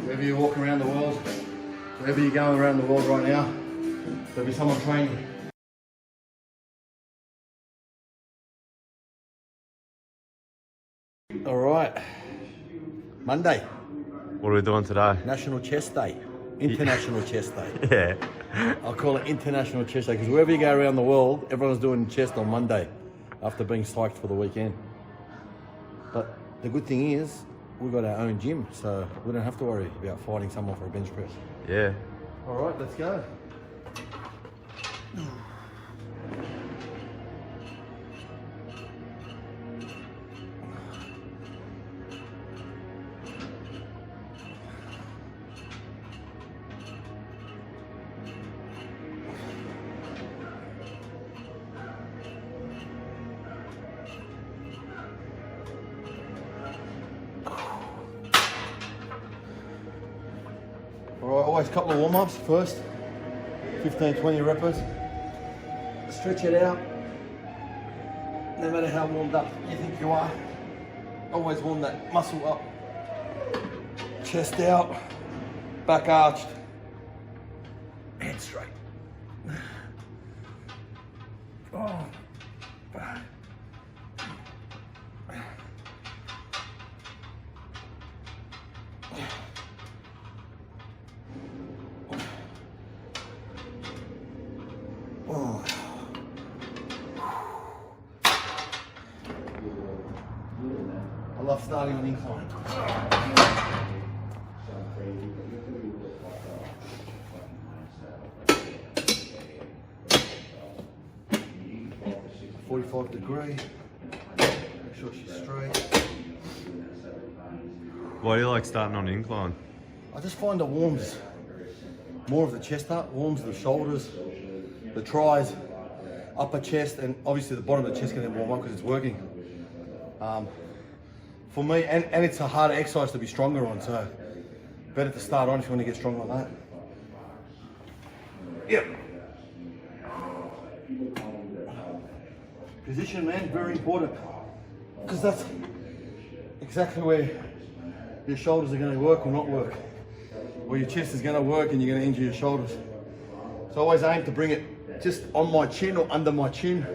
Wherever you're walking around the world, wherever you're going around the world right now, there'll be someone training. All right, Monday. What are we doing today? National Chest Day, International Chest Day. Yeah. I'll call it International Chest Day because wherever you go around the world, everyone's doing chest on Monday after being psyched for the weekend. But the good thing is, we've got our own gym, so we don't have to worry about fighting someone for a bench press. Yeah. All right, let's go. All right, always a couple of warm-ups first. 15, 20 reps. Stretch it out. No matter how warmed up you think you are, always warm that muscle up. Chest out, back arched, head straight. Oh. Oh. I love starting on incline. 45 degree. Make sure she's straight. Why do you like starting on incline? I just find it warms more of the chest up, warms the shoulders, the tries, upper chest, and obviously the bottom of the chest can warm up because it's working. For me, and it's a harder exercise to be stronger on, so better to start on if you want to get stronger on that. Yep. Position, man, very important, because that's exactly where your shoulders are going to work or not work, or your chest is going to work and you're going to injure your shoulders. So I always aim to bring it just on my chin or under my chin.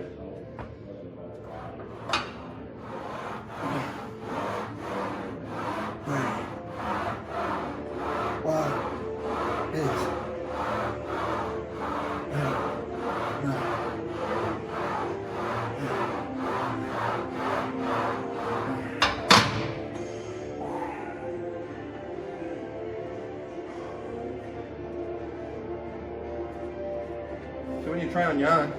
So when you train on your own,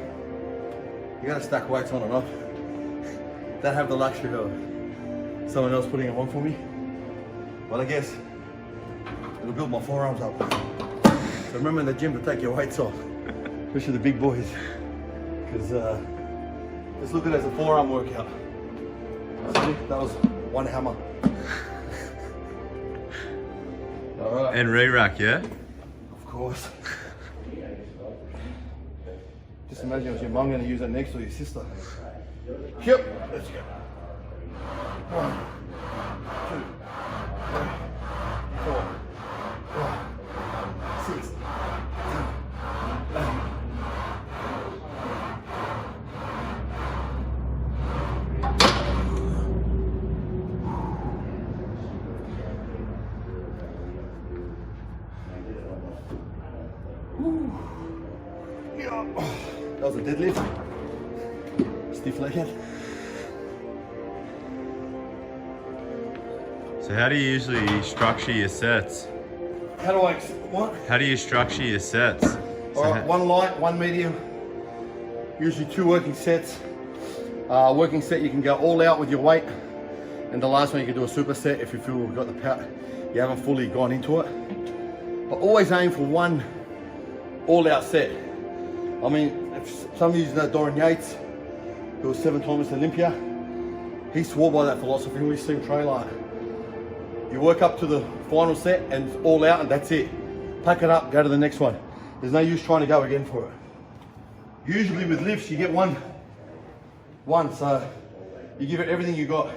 you gotta stack weights on and off. Don't have the luxury of someone else putting them on for me. But I guess it'll build my forearms up. So remember in the gym to take your weights off, especially the big boys, because let's look at it as a forearm workout. See, that was one hammer. All right. And re-rack, yeah? Of course. Just imagine it was your mum going to use that next, or your sister. Yep, let's go. 1, 2, 3, 4, 5, 6, 7, 8. That was a deadlift. Stiff legged. So how do you usually structure your sets? How do I, what? How do you structure your sets? Alright, one light, one medium. Usually 2 working sets. Working set, you can go all out with your weight. And the last one, you can do a superset if you feel you've got the power, you haven't fully gone into it. But always aim for one all out set. I mean, if some of you know Dorian Yates, who was 7-time Mr. Olympia, he swore by that philosophy. We see him train like, you work up to the final set and it's all out and that's it. Pack it up, go to the next one. There's no use trying to go again for it. Usually with lifts, you get one, so you give it everything you got.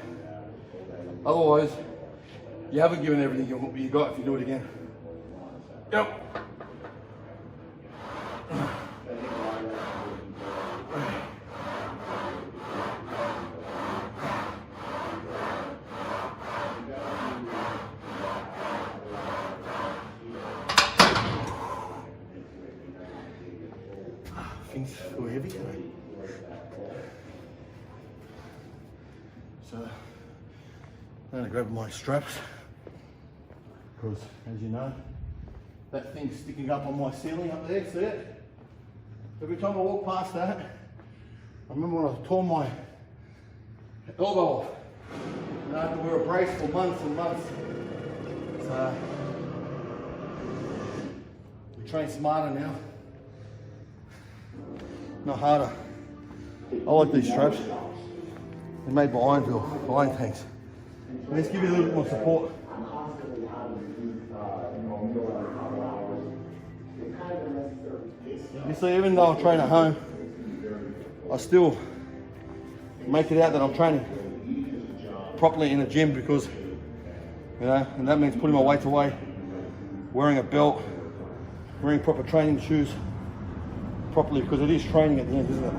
Otherwise, You haven't given everything you got if you do it again. Yep. Things feel heavy today. So I'm gonna grab my straps because, as you know, that thing's sticking up on my ceiling up there. See it? Every time I walk past that, I remember when I tore my elbow off. And I had to wear a brace for months and months. So we train smarter now. Not harder. I like these straps. They're made by iron tanks. Let's give you a little bit more support. You see, even though I train at home, I still make it out that I'm training properly in a gym because, you know, and that means putting my weight away, wearing a belt, wearing proper training shoes properly, because it is training at the end, isn't it?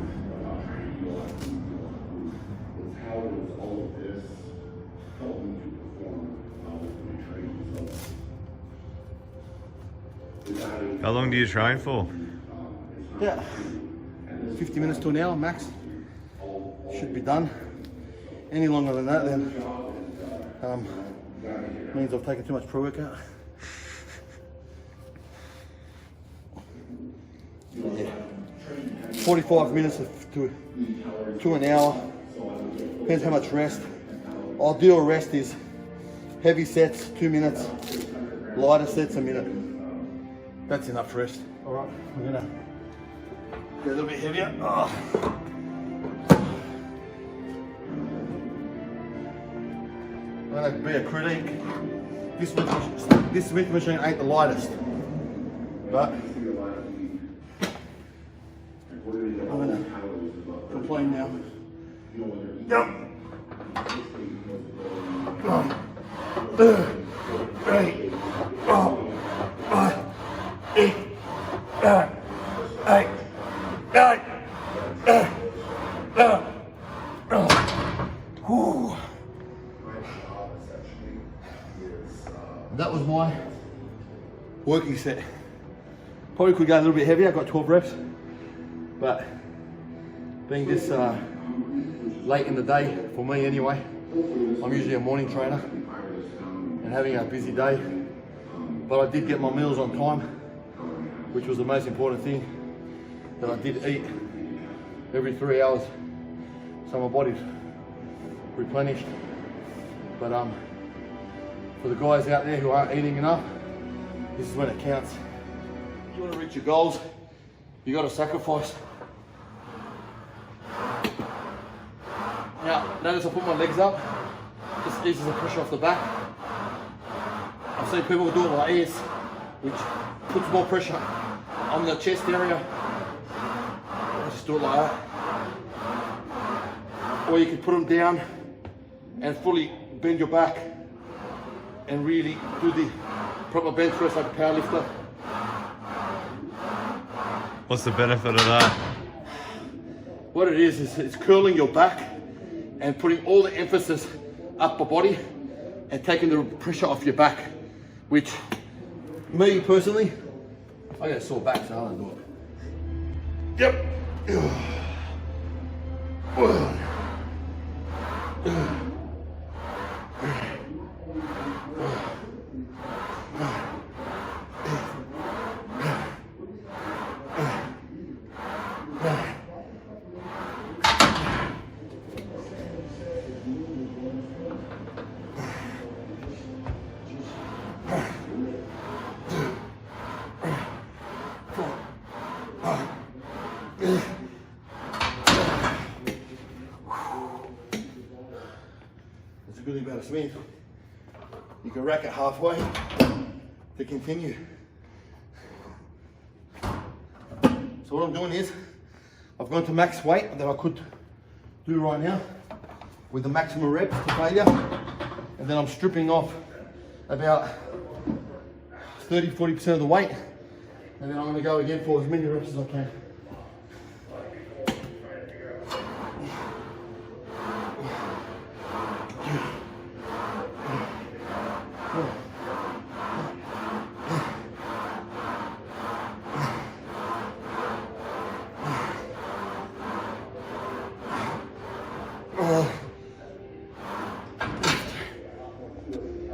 How long do you train for? Yeah, 50 minutes to an hour max. Should be done. Any longer than that, then means I've taken too much pre-workout. Yeah. 45 minutes to an hour. Depends how much rest. Ideal rest is heavy sets, 2 minutes. Lighter sets, a minute. That's enough rest. All right, we're gonna get a little bit heavier. Oh. I'm gonna be a critic. This Smith machine ain't the lightest, but I'm gonna complain now. Yep. 8, 9. That was my working set. Probably could go a little bit heavier. I got 12 reps, but being this late in the day for me anyway, I'm usually a morning trainer and having a busy day, but I did get my meals on time, which was the most important thing, that I did eat every 3 hours, so my body's replenished. But for the guys out there who aren't eating enough, this is when it counts. If you want to reach your goals, you got to sacrifice. Now, notice I put my legs up, just eases the pressure off the back. I've seen people do it like this, which puts more pressure on the chest area. I just do it like that. Or you can put them down and fully bend your back and really do the proper bench press like a power lifter. What's the benefit of that? What it is it's curling your back and putting all the emphasis up the body and taking the pressure off your back, which me personally, I got a sore back, so I don't do it. Yep. That's a good thing about a Smith. You can rack it halfway to continue. So what I'm doing is, I've gone to max weight that I could do right now with the maximum reps to failure, and then I'm stripping off about 30-40% of the weight, and then I'm going to go again for as many reps as I can.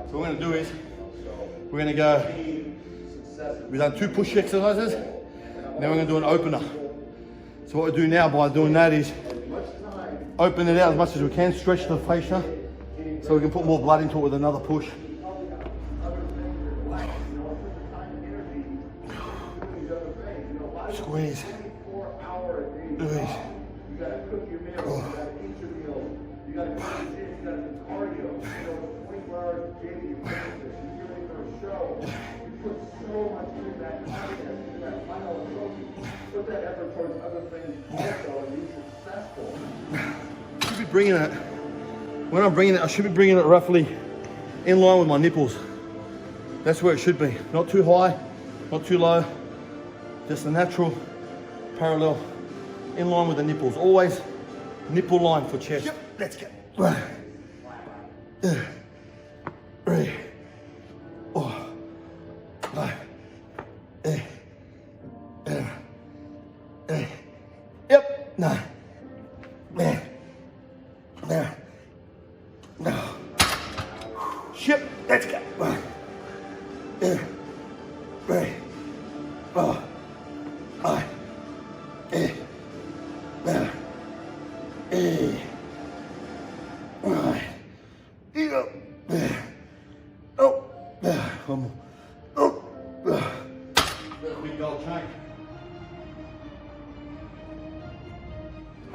So what we're going to do is, we're going to go, we've done 2 push exercises, and then we're going to do an opener. So what we do now by doing that is, open it out as much as we can, stretch the fascia, so we can put more blood into it with another push. Squeeze. Squeeze. Should be bringing it. When I'm bringing it, I should be bringing it roughly in line with my nipples. That's where it should be. Not too high, not too low. Just a natural parallel, in line with the nipples. Always nipple line for chest. Yep, let's go. 1, 3, 4, 5, 8, 9, yep, 9, 10, no. Ship, let's go. 1, 2, 3, 4, 5, 8, 9, 8, 9. Oh, one more. Oh, big gold chain.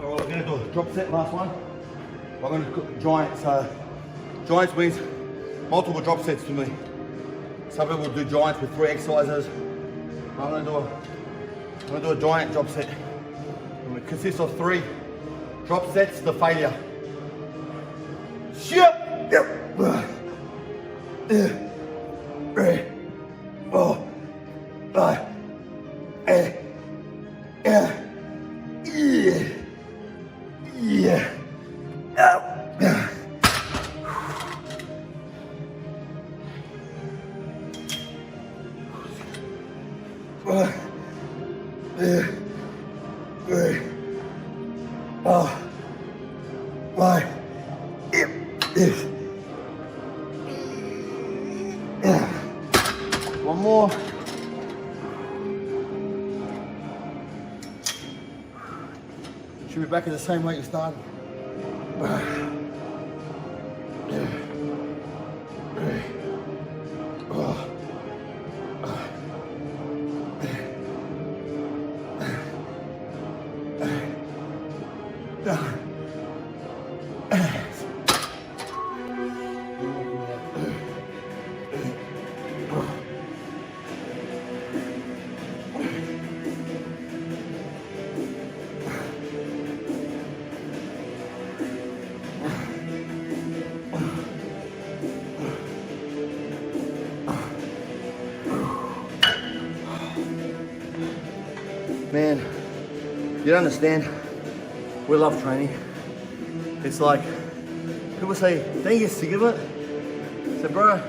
All right, we're going to do a drop set, last one. I'm going to cook giants. Giants means multiple drop sets to me. Some people do giants with 3 exercises. I'm going to do a giant drop set. It consists of 3 drop sets to failure. Shit! 3, 4, 5, 8, yeah. One, 2, 3, 4, 5. One more. Should be back at the same weight you started. 3, 4. Man, you don't understand. We love training. It's like, people say, don't you get sick of it? I said, bro,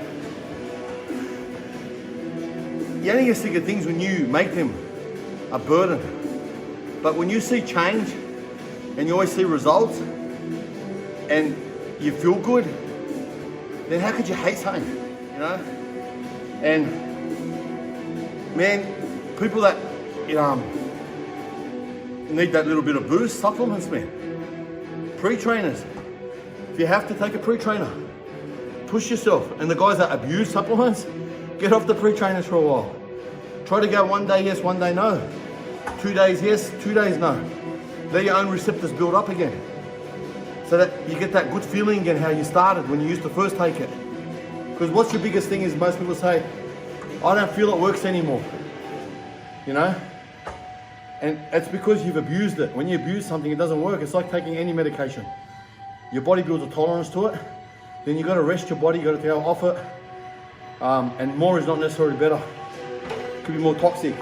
you only get sick of things when you make them a burden. But when you see change, and you always see results, and you feel good, then how could you hate something, you know? And man, people that need that little bit of boost, supplements, man. Pre-trainers. If you have to take a pre-trainer, push yourself. And the guys that abuse supplements, get off the pre-trainers for a while. Try to go 1 day yes, 1 day no. 2 days yes, 2 days no. Let your own receptors build up again. So that you get that good feeling again how you started when you used to first take it. Because what's your biggest thing is most people say, I don't feel it works anymore. You know? And it's because you've abused it. When you abuse something, it doesn't work. It's like taking any medication. Your body builds a tolerance to it. Then you've got to rest your body. You've got to go off it. And more is not necessarily better. Could be more toxic.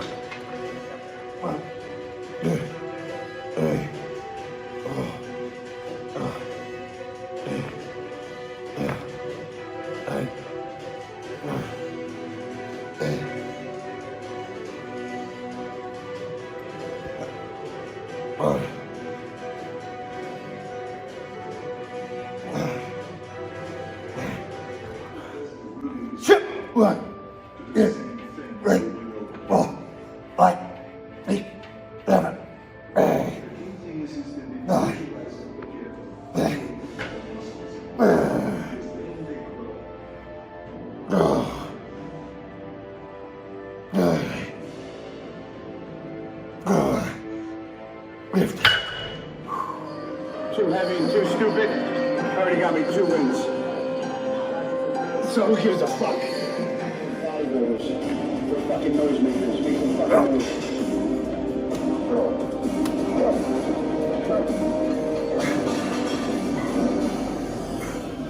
Too heavy and too stupid. Already got me 2 wins. So who gives a fuck? Bodybuilders. We're fucking noisemakers. We can fucking noise.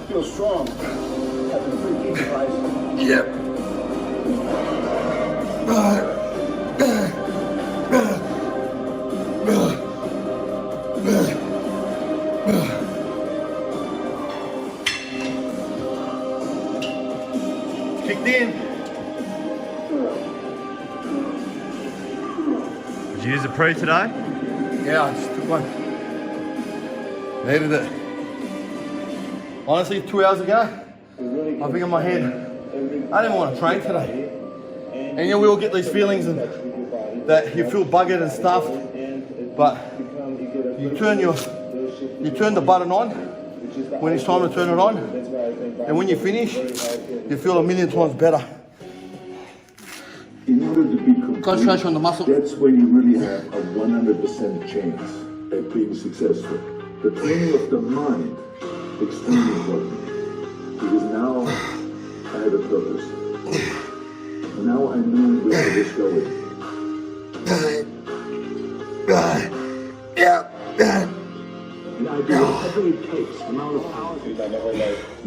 Feel strong. Having 3 key pies. Yep. Kicked in. Did you use a pre today? Yeah, I just took one. Needed it. Honestly, 2 hours ago, I think in my head, I didn't want to train today. And you know, we all get these feelings and that you feel buggered and stuffed, but you turn the button on when it's time to turn it on, and when you finish, you feel a million times better. In order to be complete, Concentration on the muscle. that's when you really have a 100% chance at being successful. The training of the mind, extremely important, because now I have a purpose. Now I know where I was going. And I do whatever it takes, no matter how you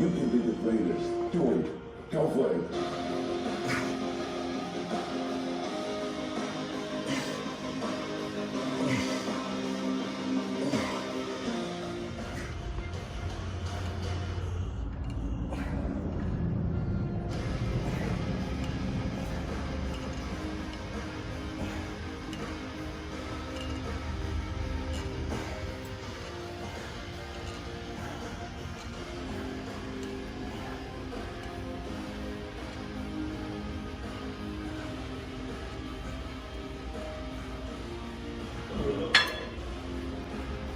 can be the greatest. Do it. Go for it.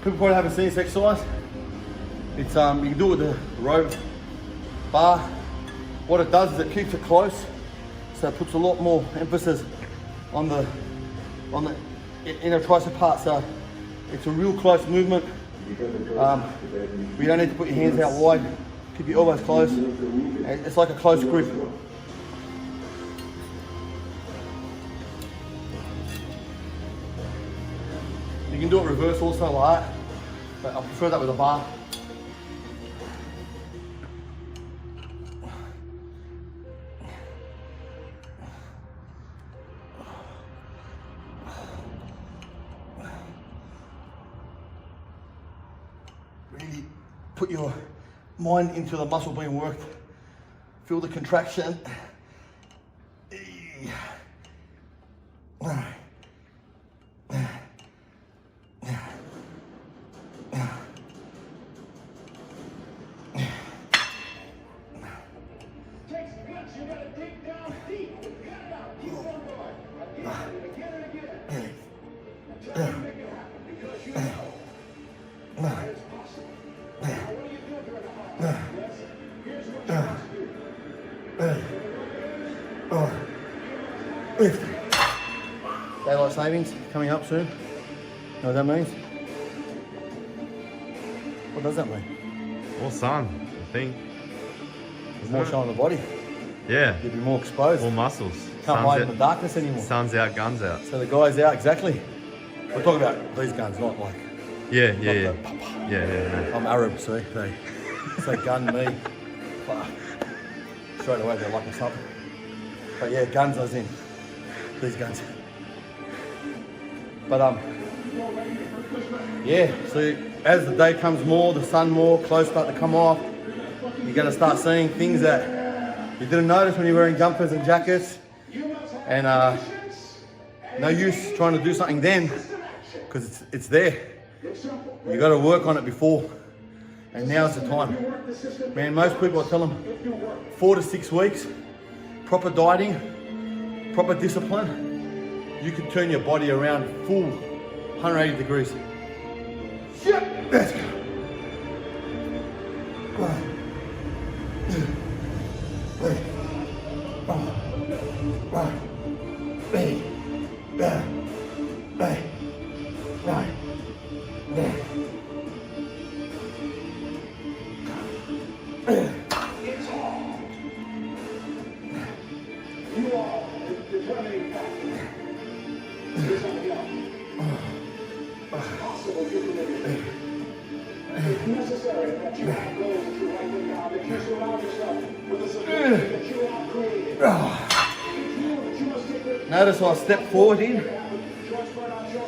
People probably haven't seen this exercise. It's you can do it with the rope bar. What it does is it keeps it close, so it puts a lot more emphasis on the inner tricep part. So it's a real close movement. You don't need to put your hands out wide. Keep your elbows close. It's like a close grip. You can do it reverse also like that, but I prefer that with a bar. Really put your mind into the muscle being worked. Feel the contraction. Daylight savings coming up soon. Know what that means? What does that mean? More sun, I think. More shine on the body. Yeah. You'll be more exposed. More muscles. Can't hide in the darkness anymore. Sun's out, guns out. So the guy's out, exactly. We're talking about these guns, not like... Yeah. Yeah. I'm Arab, see? They gun me. Straight away they're locking us up. But yeah, guns I was in. These guns. But yeah, so as the day comes more, the sun more, clothes start to come off, you're gonna start seeing things that you didn't notice when you're wearing jumpers and jackets. And no use trying to do something then, because it's there. You gotta work on it before. And now's the time. Man, most people, I tell them 4 to 6 weeks, proper dieting, proper discipline, you can turn your body around full 180 degrees. Yep, let's go. Notice I stepped forward in,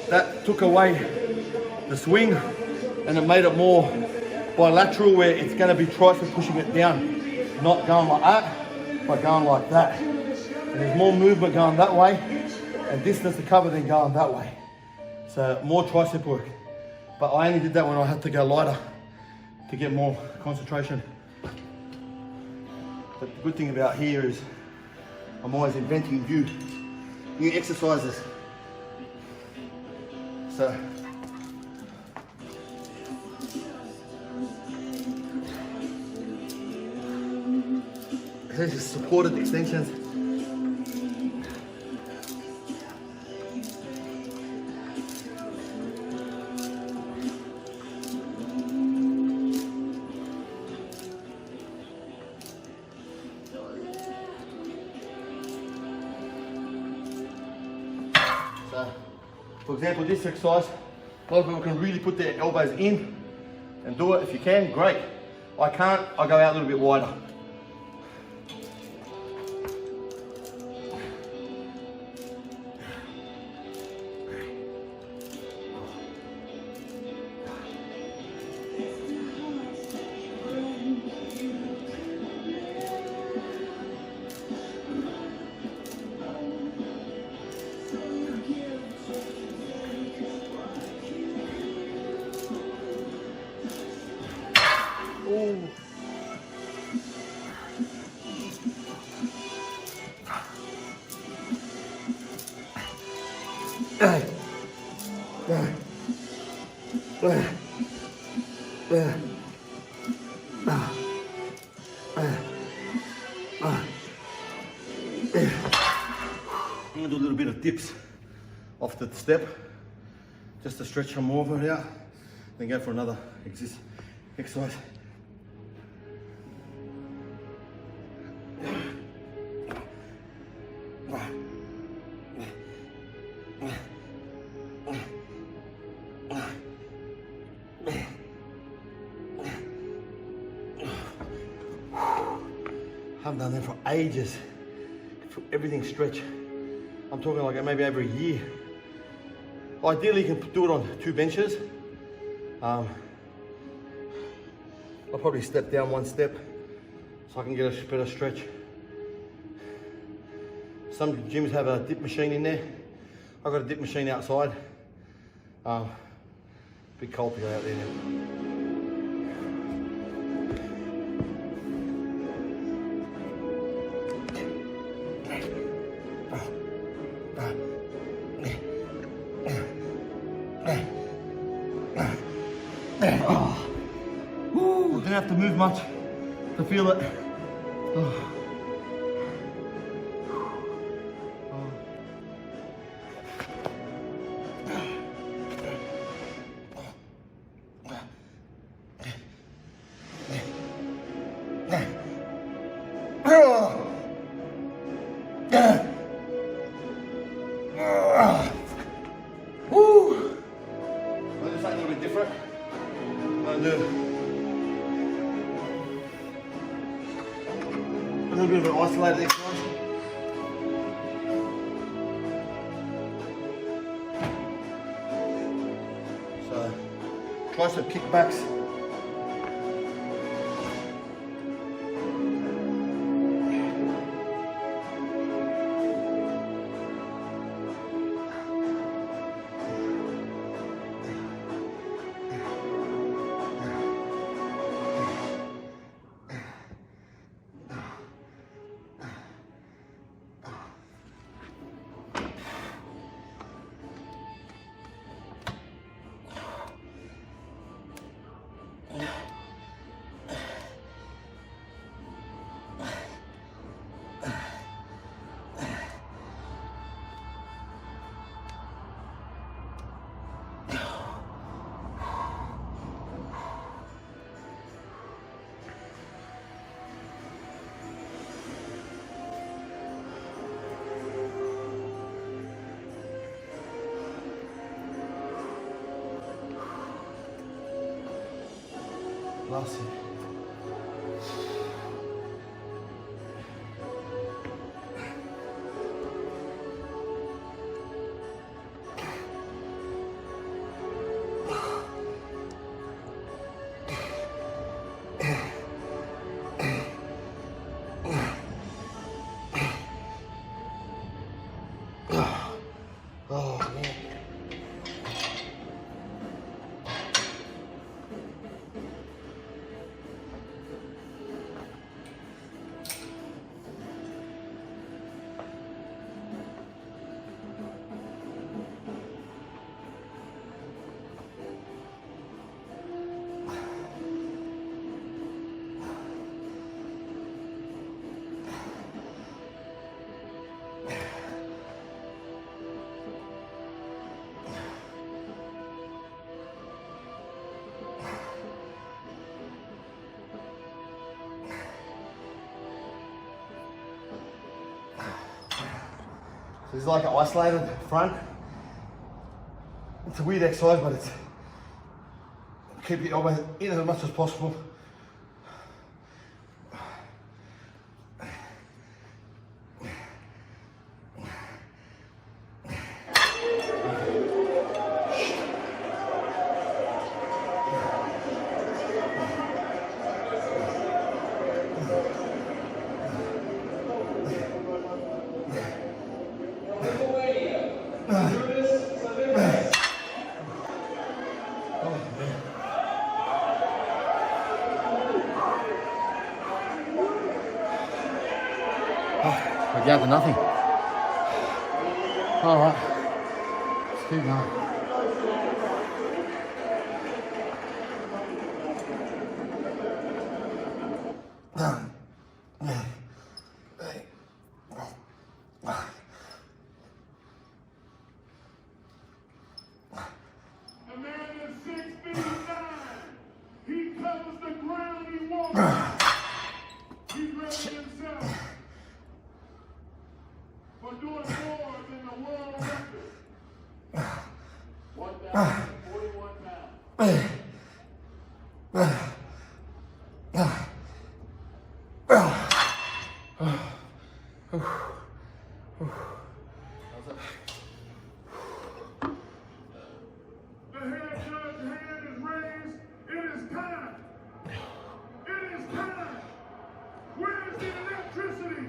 that took away the swing and it made it more bilateral where it's going to be tricep pushing it down, not going like that, but going like that. And there's more movement going that way and distance to cover than going that way. So more tricep work. But I only did that when I had to go lighter to get more concentration. But the good thing about here is I'm always inventing new exercises. So this is supported extensions. For example, this exercise, a lot of people can really put their elbows in and do it. If you can, great. I can't, I go out a little bit wider. I'm going to do a little bit of dips off the step, just to stretch some more of it out, then go for another exercise. I haven't done that for ages. Everything stretch. I'm talking like maybe over a year. Ideally, you can do it on 2 benches. I'll probably step down 1 step so I can get a better stretch. Some gyms have a dip machine in there. I've got a dip machine outside. Bit cold to go out there now. Didn't have to move much to feel it. I'll do something a little bit different. I'm going to do a little bit of an isolated exercise. tricep kickbacks. Last hit. Oh man. So this is like an isolated front. It's a weird exercise, but it's keep your elbow in as much as possible. We're down to nothing. All right, let's keep going. A man is 6 feet 9. He covers the ground he walks. He's ready himself for doing more than the world record. 1,041 pounds. The head judge's hand is raised. It is time. It is time. Where is the electricity?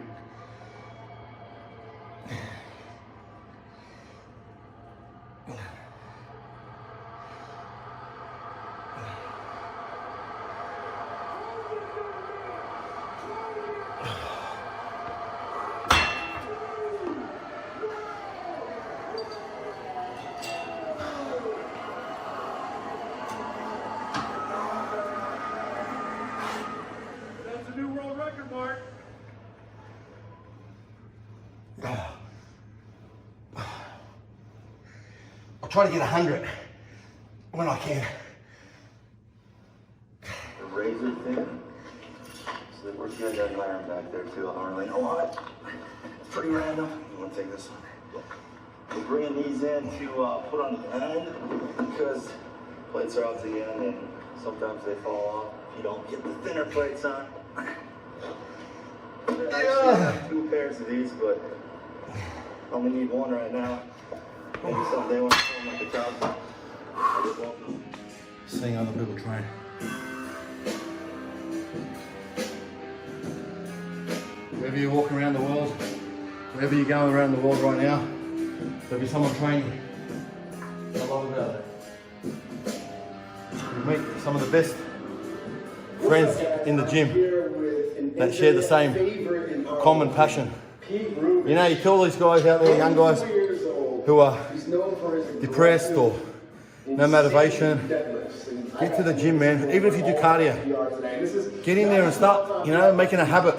That's a new world record, Mark. I'll try to get 100 when I can. The razor thin, so that we're good at iron back there too. I don't really know why. It's pretty random. You want to take this one? We're bringing these in to put on the end because plates are out to the end and sometimes they fall off if you don't get the thinner plates on. I actually have 2 pairs of these, but I only need 1 right now. Maybe someday when I feel like a top. I just want them. seeing other people train. Wherever you're walking around the world, wherever you're going around the world right now, there'll be someone training. I love about it. You meet some of the best friends in the gym that share the same common passion. You know, you kill these guys out there, young guys, who are depressed or no motivation. Get to the gym, man. Even if you do cardio, get in there and start, you know, making a habit.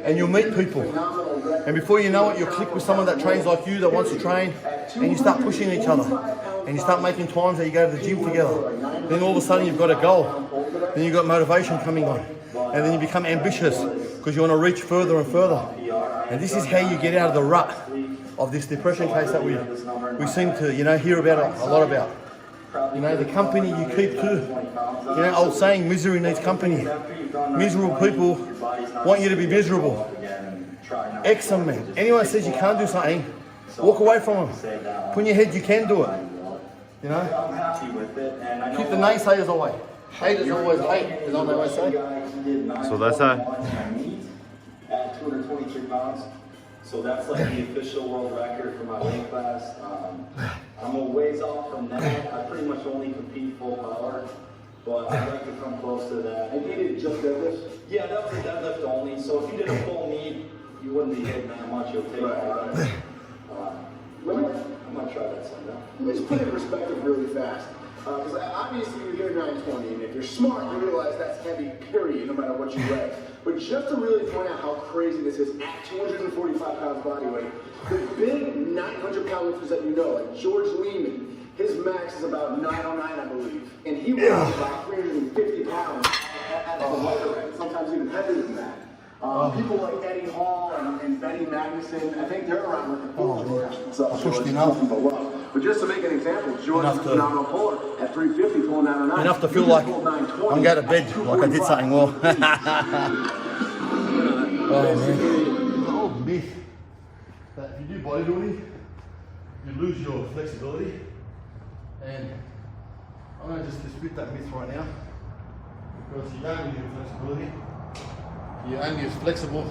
And you'll meet people. And before you know it, you'll click with someone that trains like you, that wants to train, and you start pushing each other. And you start making times that you go to the gym together. Then all of a sudden you've got a goal. Then you've got motivation coming on. And then you become ambitious because you want to reach further and further. And this is how you get out of the rut of this depression case that we seem to, you know, hear about a lot about. You know, the company you keep to. You know, old saying, misery needs company. Miserable people want you to be miserable. Excellent, man. Anyone says you can't do something, walk away from them. Put in your head you can do it. You know? Keep the naysayers away. Haters always hate, is what they always say. So that's that. At 223 pounds. So that's like the official world record for my weight class. I'm a ways off from that. I pretty much only compete full power, but I'd like to come close to that. And you did just deadlift? Yeah, that was a deadlift only. So if you did a full knee, you wouldn't be hitting that much. You'll take that. I might try that someday. Let's put it in perspective really fast. Because obviously you're here 920, and if you're smart, you realize that's heavy, period, no matter what you weigh. But just to really point out how crazy this is, at 245 pounds body weight, the big 900-pound lifters that you know, like George Lehman, his max is about 909, I believe. And he weighs about 350 pounds at the lighter end, sometimes even heavier than that. People like Eddie Hall and Benny Magnuson, I think they're around with the I pushed enough. But just to make an example, George is a phenomenal puller at 350, pulling 909. Enough to feel like I'm going to bed, like I did something well. Oh, man. The whole myth that if you do bodybuilding, you lose your flexibility. And I'm going to just dispute that myth right now. Because you don't lose your flexibility. You're only as flexible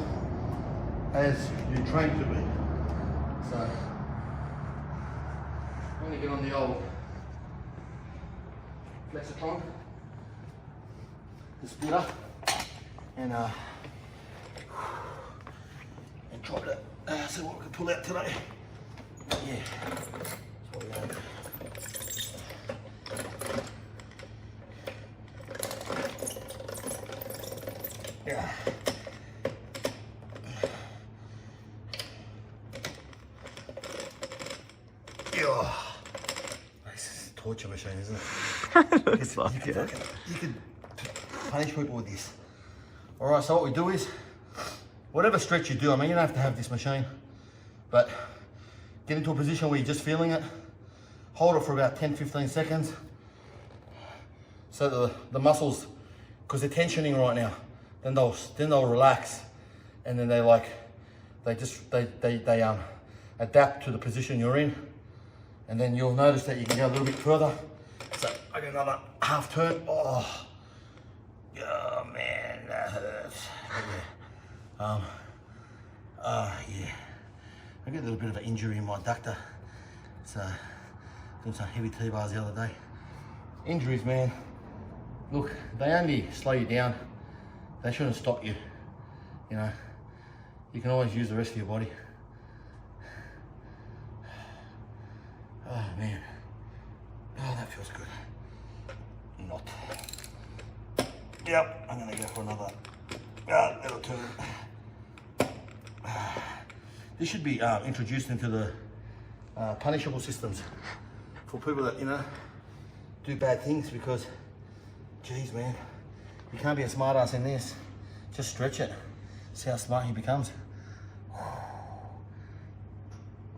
as you train to be. So, I'm going to get on the old Flexitron, the splitter, and try to see what we can pull out today. Yeah, that's what we're going to do. Yeah. This is a torture machine, isn't it? You could punish people with this. Alright, so what we do is, whatever stretch you do, I mean, you don't have to have this machine, but get into a position where you're just feeling it, hold it for about 10-15 seconds, so that the muscles, because they're tensioning right now, then they'll relax, and then they adapt to the position you're in, and then you'll notice that you can go a little bit further. So I get another half turn. Oh man, that hurts. Yeah. Yeah. I got a little bit of an injury in my adductor. So doing some heavy T-bars the other day. Injuries, man. Look, they only slow you down. They shouldn't stop you. You know, you can always use the rest of your body. Oh man. Oh, that feels good. Not. Yep, I'm gonna go for another little turn. This should be introduced into the punishable systems for people that, you know, do bad things, because, geez, man, you can't be a smart ass in this. Just stretch it. See how smart he becomes.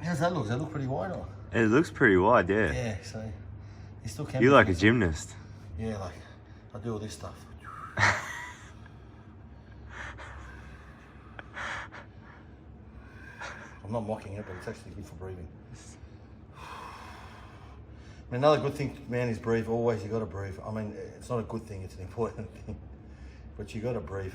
How's that look? Does that look pretty wide or? It looks pretty wide, yeah. Yeah, so he still can. You're like a gymnast. Yeah, like I do all this stuff. I'm not mocking it, but it's actually good for breathing. mean, another good thing, man, is breathe. Always, you got to breathe. I mean, it's not a good thing, it's an important thing. But you got to breathe.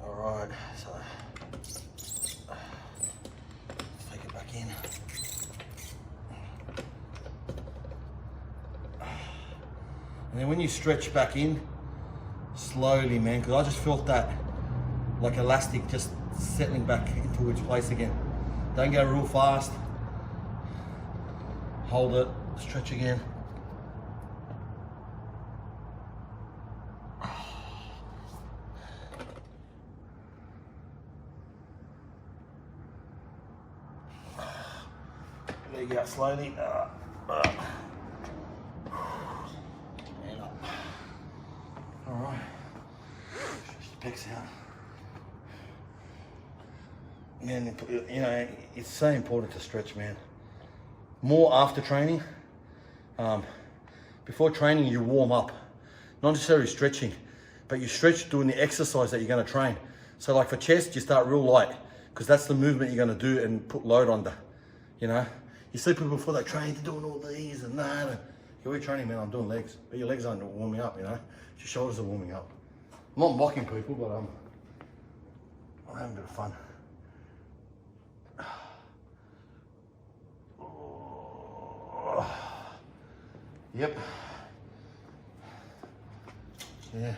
All right, so let's take it back in. And then when you stretch back in, slowly, man, because I just felt that like elastic just settling back into its place again. Don't go real fast. Hold it, stretch again. There you go, slowly. And up. All right. Stretch the pecs out. Man, you know, it's so important to stretch, man. More after training. Before training, you warm up. Not necessarily stretching, but you stretch doing the exercise that you're going to train. So like for chest, you start real light, because that's the movement you're going to do and put load under, you know. You see people before they train, they're doing all these and that. And you're training, man, I'm doing legs. But your legs aren't warming up, you know. Your shoulders are warming up. I'm not mocking people, but I'm having a bit of fun. Yep. Yeah.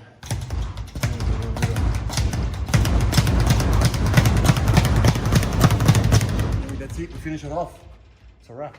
That's it, we finish it off. It's a wrap.